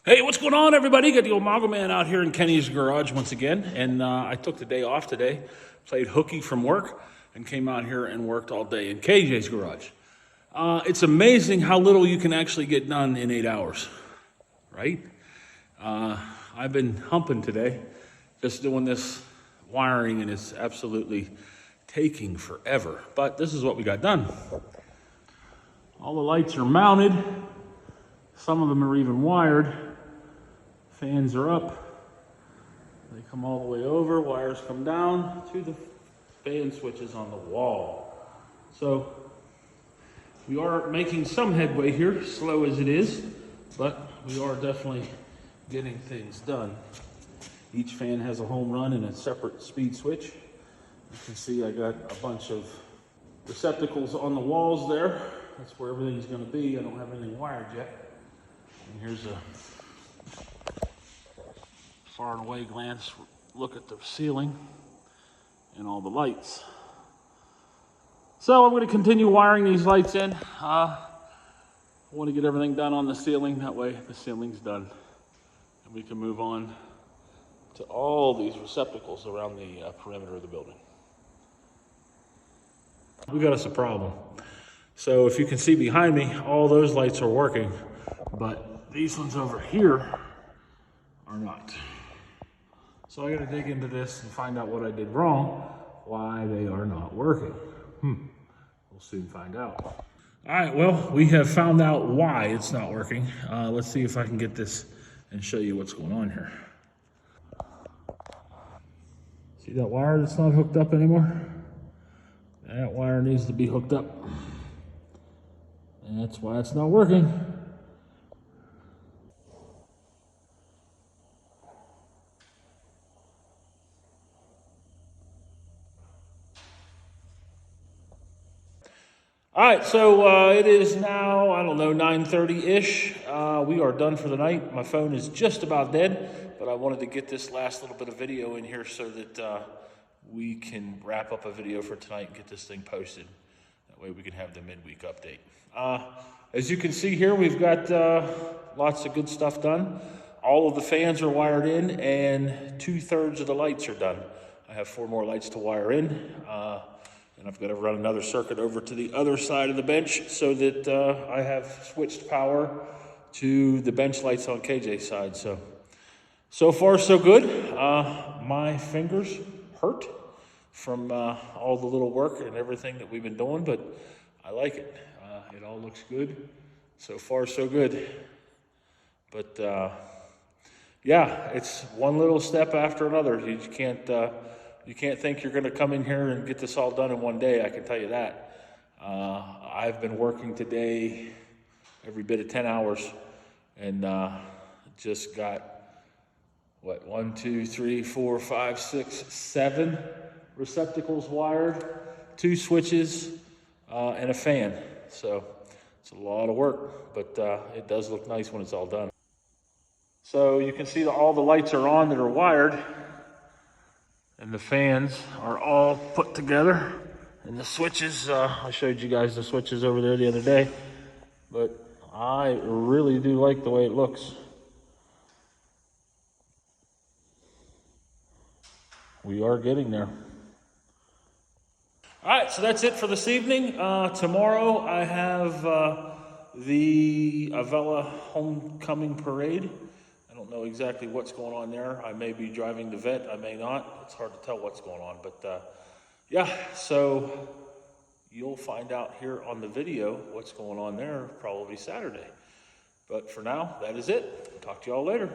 Hey, what's going on, everybody? Got the old Mogul Man out here in Kenny's garage once again, and I took the day off today, played hooky from work, and came out here and worked all day in KJ's garage. It's amazing how little you can actually get done in 8 hours, right? I've been humping today, just doing this wiring, and it's absolutely taking forever. But this is what we got done. All the lights are mounted. Some of them are even wired. Fans are up. They come all the way over. Wires come down to the fan switches on the wall. So we are making some headway here, slow as it is, but we are definitely getting things done. Each fan has a home run and a separate speed switch. You can see I got a bunch of receptacles on the walls there. That's where everything's going to be. I don't have anything wired yet. And here's a far and away glance look at the ceiling and all the lights. So I'm going to continue wiring these lights in. I want to get everything done on the ceiling. That way the ceiling's done. And we can move on to all these receptacles around the perimeter of the building. We got us a problem. So if you can see behind me, all those lights are working, but these ones over here are not. So I got to dig into this and find out what I did wrong, why they are not working. We'll soon find out. All right, well, we have found out why it's not working. Let's see if I can get this and show you what's going on here. See that wire that's not hooked up anymore? That wire needs to be hooked up. And that's why it's not working. All right, so it is now, I don't know, 9:30-ish. We are done for the night. My phone is just about dead, but I wanted to get this last little bit of video in here so that we can wrap up a video for tonight and get this thing posted. That way we can have the midweek update. As you can see here, we've got lots of good stuff done. All of the fans are wired in, and 2/3 of the lights are done. I have 4 more lights to wire in. And I've got to run another circuit over to the other side of the bench so that I have switched power to the bench lights on KJ's side. So far so good. My fingers hurt from all the little work and everything that we've been doing, but I like it. It all looks good. So far so good. But yeah, it's one little step after another. You can't think you're going to come in here and get this all done in one day, I can tell you that. I've been working today every bit of 10 hours and just got, 1, 2, 3, 4, 5, 6, 7 receptacles wired, 2 switches, and a fan. So it's a lot of work, but it does look nice when it's all done. So you can see that all the lights are on that are wired. And the fans are all put together. And the switches, I showed you guys the switches over there the other day. But I really do like the way it looks. We are getting there. All right, so that's it for this evening. Tomorrow I have the Avella Homecoming Parade. I don't know exactly what's going on there. I may be driving the vet, I may not. It's hard to tell what's going on, but yeah, so you'll find out here on the video what's going on there probably Saturday. But for now, that is it. Talk to y'all later.